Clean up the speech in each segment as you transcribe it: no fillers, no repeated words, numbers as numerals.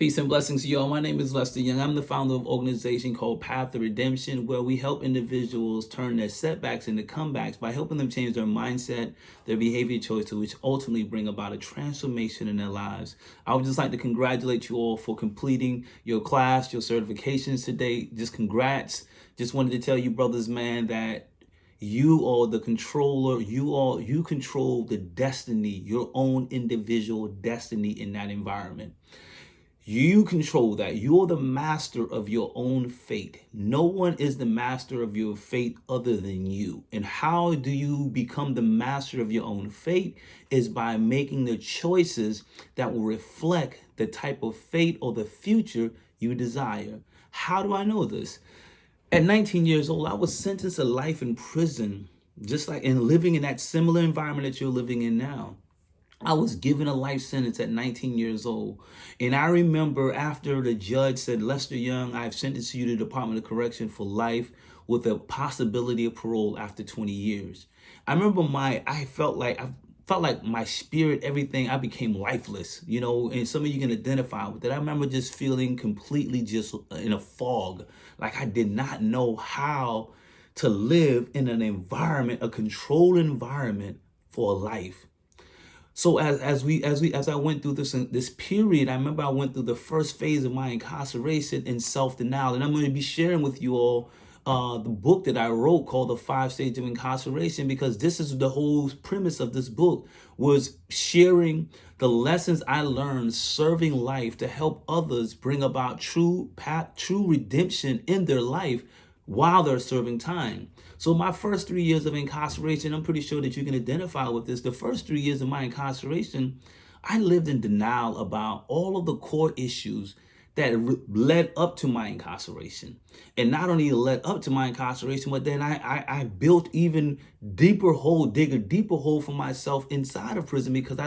Peace and blessings, y'all. My name is Lester Young. I'm the founder of an organization called Path to Redemption, where we help individuals turn their setbacks into comebacks by helping them change their mindset, their behavior choices, which ultimately bring about a transformation in their lives. I would just like to congratulate you all for completing your class, your certifications today. Just congrats. Just wanted to tell you, brothers, man, that you are the controller. You control the destiny, your own individual destiny in that environment. You control that. You're the master of your own fate. No one is the master of your fate other than you. And how do you become the master of your own fate? Is by making the choices that will reflect the type of fate or the future you desire. How do I know this? At 19 years old, I was sentenced to life in prison, just like in living in that similar environment that you're living in now. I was given a life sentence at 19 years old. And I remember after the judge said, Lester Young, I've sentenced you to the Department of Correction for life with a possibility of parole after 20 years. I remember I felt like my spirit, everything, I became lifeless, and some of you can identify with that. I remember just feeling completely just in a fog, like I did not know how to live in an environment, a controlled environment for life. So as I went through this period, I remember I went through the first phase of my incarceration in self-denial, and I'm going to be sharing with you all the book that I wrote called The 5 Stages of Incarceration, because this is the whole premise of this book, was sharing the lessons I learned serving life to help others bring about true redemption in their life while they're serving time. So my first 3 years of incarceration, I'm pretty sure that you can identify with this. The first 3 years of my incarceration, I lived in denial about all of the core issues that led up to my incarceration. And not only led up to my incarceration, but then I built even deeper hole, dig a deeper hole for myself inside of prison, because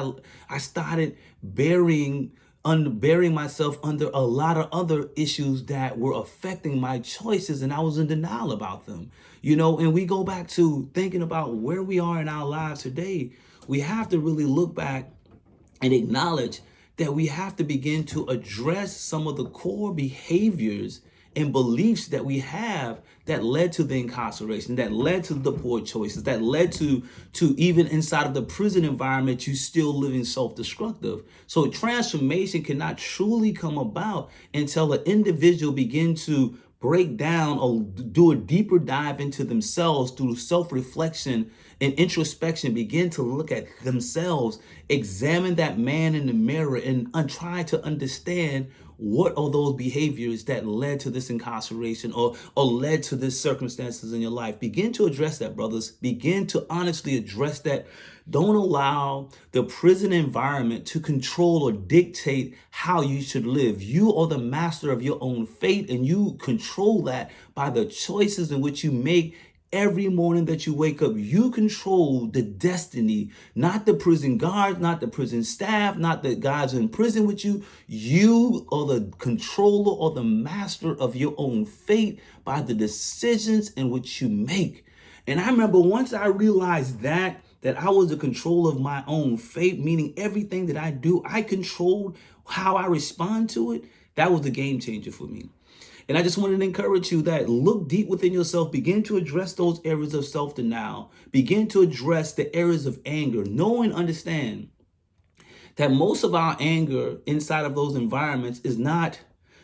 I started burying myself under a lot of other issues that were affecting my choices, and I was in denial about them. And we go back to thinking about where we are in our lives today. We have to really look back and acknowledge that we have to begin to address some of the core behaviors and beliefs that we have that led to the incarceration, that led to the poor choices, that led to even inside of the prison environment, you still living self-destructive. So transformation cannot truly come about until an individual begin to break down or do a deeper dive into themselves through self-reflection and introspection, begin to look at themselves, examine that man in the mirror, and try to understand what are those behaviors that led to this incarceration or led to this circumstances in your life. Begin to address that, brothers. Begin to honestly address that. Don't allow the prison environment to control or dictate how you should live. You are the master of your own fate, and you control that by the choices in which you make. Every morning that you wake up, you control the destiny, not the prison guards, not the prison staff, not the guys in prison with you. You are the controller or the master of your own fate by the decisions in which you make. And I remember once I realized that I was the control of my own fate, meaning everything that I do, I controlled how I respond to it. That was the game changer for me. And I just wanted to encourage you that look deep within yourself, begin to address those areas of self-denial, begin to address the areas of anger, know and understand that most of our anger inside of those environments is not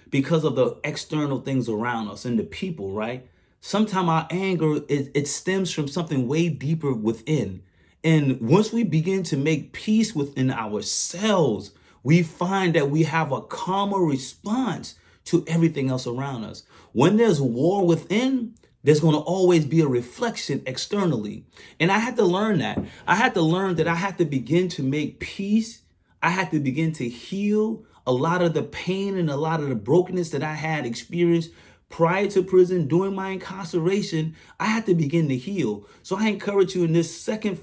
because of the external things around us and the people, right? Sometimes our anger, it stems from something way deeper within. And once we begin to make peace within ourselves, we find that we have a calmer response to everything else around us. When there's war within, there's going to always be a reflection externally. And I had to learn that. I had to learn that I had to begin to make peace. I had to begin to heal a lot of the pain and a lot of the brokenness that I had experienced prior to prison, during my incarceration. I had to begin to heal. So I encourage you in this second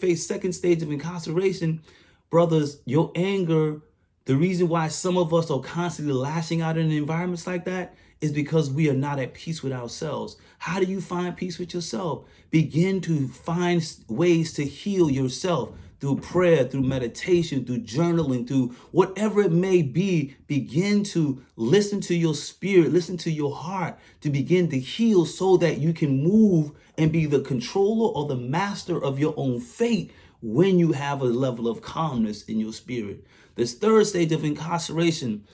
stage of incarceration, brothers, your anger, the reason why some of us are constantly lashing out in environments like that is because we are not at peace with ourselves. How do you find peace with yourself? Begin to find ways to heal yourself. through prayer, through meditation, through journaling, through whatever it may be. Begin to listen to your spirit, listen to your heart, to begin to heal so that you can move and be the controller or the master of your own fate when you have a level of calmness in your spirit. This third stage of incarceration,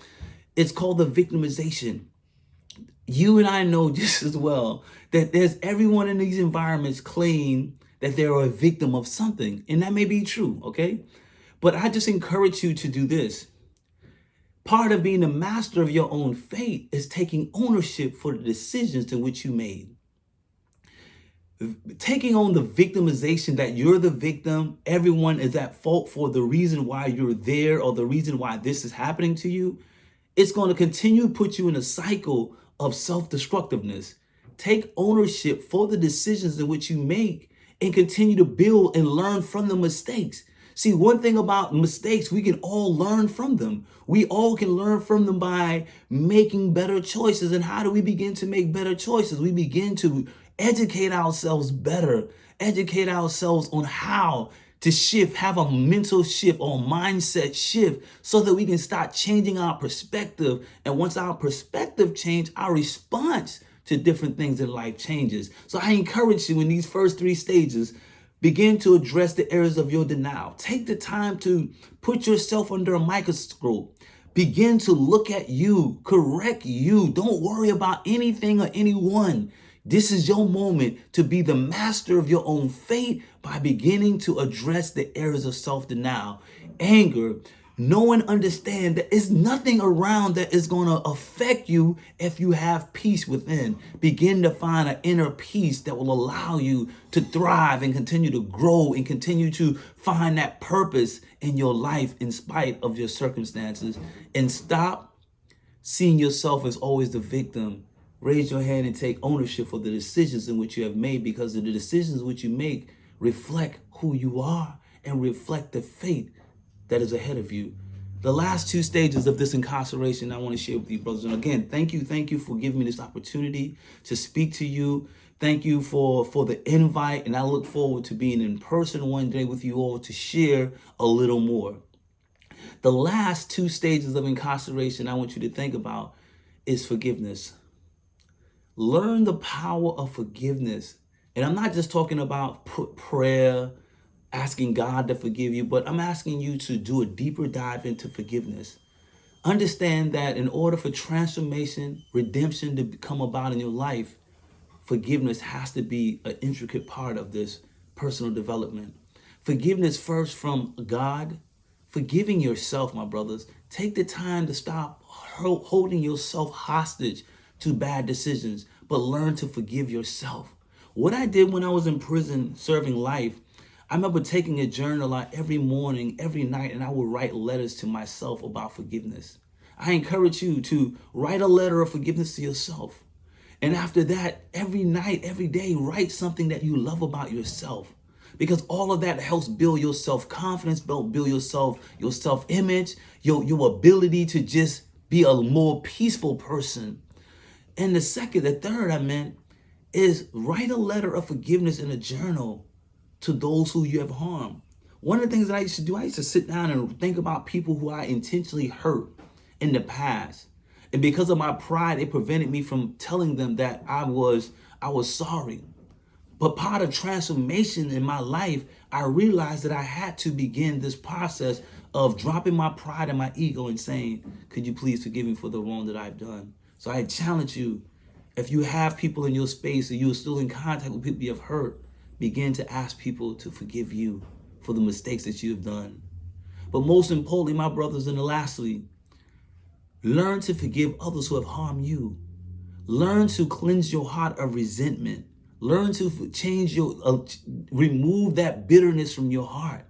it's called the victimization. You and I know just as well that there's everyone in these environments claim that they're a victim of something, and that may be true, okay? But I just encourage you to do this. Part of being the master of your own fate is taking ownership for the decisions in which you made. Taking on the victimization that you're the victim, everyone is at fault for the reason why you're there or the reason why this is happening to you, it's going to continue to put you in a cycle of self-destructiveness. Take ownership for the decisions in which you make and continue to build and learn from the mistakes. See, one thing about mistakes, we can all learn from them. We all can learn from them by making better choices. And how do we begin to make better choices? We begin to educate ourselves better, educate ourselves on how to shift, have a mental shift or mindset shift so that we can start changing our perspective. And once our perspective changes, our response to different things in life changes. So I encourage you in these first three stages, begin to address the areas of your denial. Take the time to put yourself under a microscope. Begin to look at you, correct you. Don't worry about anything or anyone. This is your moment to be the master of your own fate by beginning to address the areas of self-denial, anger. Know and understand that it's nothing around that is going to affect you if you have peace within. Begin to find an inner peace that will allow you to thrive and continue to grow and continue to find that purpose in your life in spite of your circumstances. And stop seeing yourself as always the victim. Raise your hand and take ownership for the decisions in which you have made, because the decisions which you make reflect who you are and reflect the fate that is ahead of you. The last two stages of this incarceration I want to share with you, brothers. And again, thank you for giving me this opportunity to speak to you. Thank you for the invite, and I look forward to being in person one day with you all to share a little more. The last two stages of incarceration I want you to think about is forgiveness. Learn the power of forgiveness. And I'm not just talking about prayer, asking God to forgive you, but I'm asking you to do a deeper dive into forgiveness. Understand that in order for transformation, redemption to come about in your life, forgiveness has to be an intricate part of this personal development. Forgiveness first from God, forgiving yourself, my brothers. Take the time to stop holding yourself hostage to bad decisions, but learn to forgive yourself. What I did when I was in prison serving life, I remember taking a journal out every morning, every night, and I would write letters to myself about forgiveness. I encourage you to write a letter of forgiveness to yourself. And after that, every night, every day, write something that you love about yourself. Because all of that helps build your self-confidence, build your self-image, your ability to just be a more peaceful person. And the third I meant is write a letter of forgiveness in a journal to those who you have harmed. One of the things that I used to do, I used to sit down and think about people who I intentionally hurt in the past. And because of my pride, it prevented me from telling them that I was sorry. But part of transformation in my life, I realized that I had to begin this process of dropping my pride and my ego and saying, could you please forgive me for the wrong that I've done? So I challenge you, if you have people in your space or you're still in contact with people you have hurt, begin to ask people to forgive you for the mistakes that you have done. But most importantly, my brothers, and lastly, learn to forgive others who have harmed you. Learn to cleanse your heart of resentment. Learn to remove that bitterness from your heart.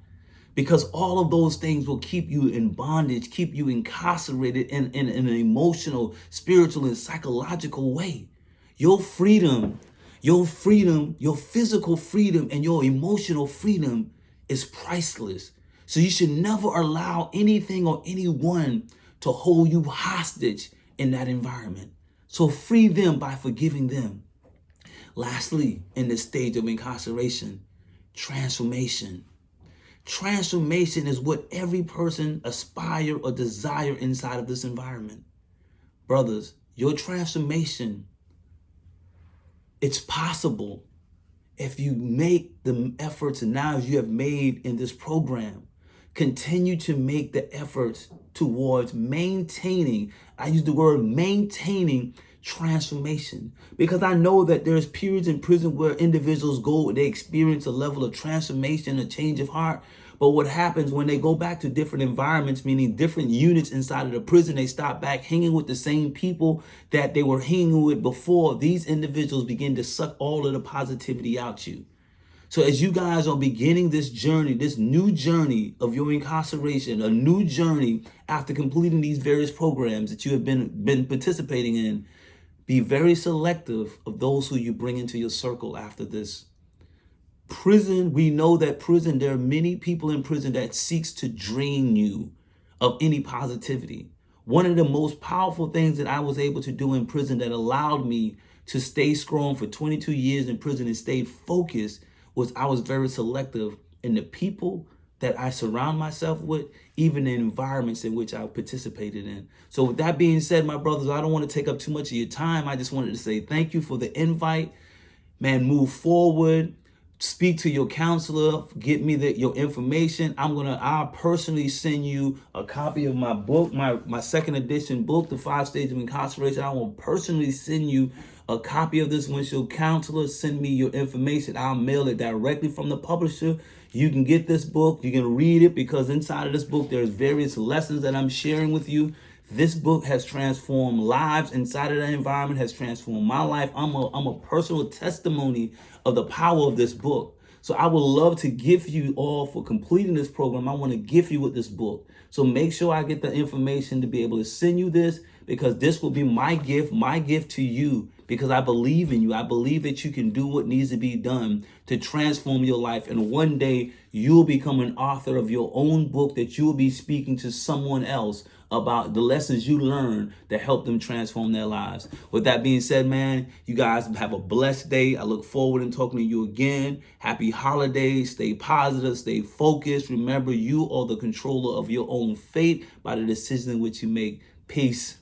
Because all of those things will keep you in bondage, keep you incarcerated in an emotional, spiritual, and psychological way. Your freedom, your physical freedom, and your emotional freedom is priceless. So you should never allow anything or anyone to hold you hostage in that environment. So free them by forgiving them. Lastly, in this stage of incarceration, transformation. Transformation is what every person aspire or desire inside of this environment. Brothers, your transformation, it's possible if you make the efforts now you have made in this program. Continue to make the efforts towards maintaining, I use the word maintaining, transformation, because I know that there's periods in prison where individuals go, they experience a level of transformation, a change of heart. But what happens when they go back to different environments, meaning different units inside of the prison, they stop back hanging with the same people that they were hanging with before. These individuals begin to suck all of the positivity out you. So as you guys are beginning this journey, this new journey of your incarceration, a new journey after completing these various programs that you have been participating in, be very selective of those who you bring into your circle after this. Prison, we know that prison, there are many people in prison that seeks to drain you of any positivity. One of the most powerful things that I was able to do in prison that allowed me to stay strong for 22 years in prison and stay focused was I was very selective in the people that I surround myself with, even the environments in which I participated in. So with that being said, my brothers, I don't want to take up too much of your time. I just wanted to say thank you for the invite. Man, move forward. Speak to your counselor, get me your information. I'll personally send you a copy of my book, my second edition book, The 5 Stages of Incarceration. I will personally send you a copy of this. Once your counselor send me your information, I'll mail it directly from the publisher. You can get this book, you can read it, because inside of this book, there's various lessons that I'm sharing with you. This book has transformed lives inside of that environment, has transformed my life. I'm a personal testimony of the power of this book. So I would love to gift you all for completing this program. I want to gift you with this book. So make sure I get the information to be able to send you this, because this will be my gift to you, because I believe in you. I believe that you can do what needs to be done to transform your life. And one day you'll become an author of your own book that you'll be speaking to someone else about the lessons you learned that help them transform their lives. With that being said, man, you guys have a blessed day. I look forward to talking to you again. Happy holidays. Stay positive. Stay focused. Remember, you are the controller of your own fate by the decision in which you make. Peace.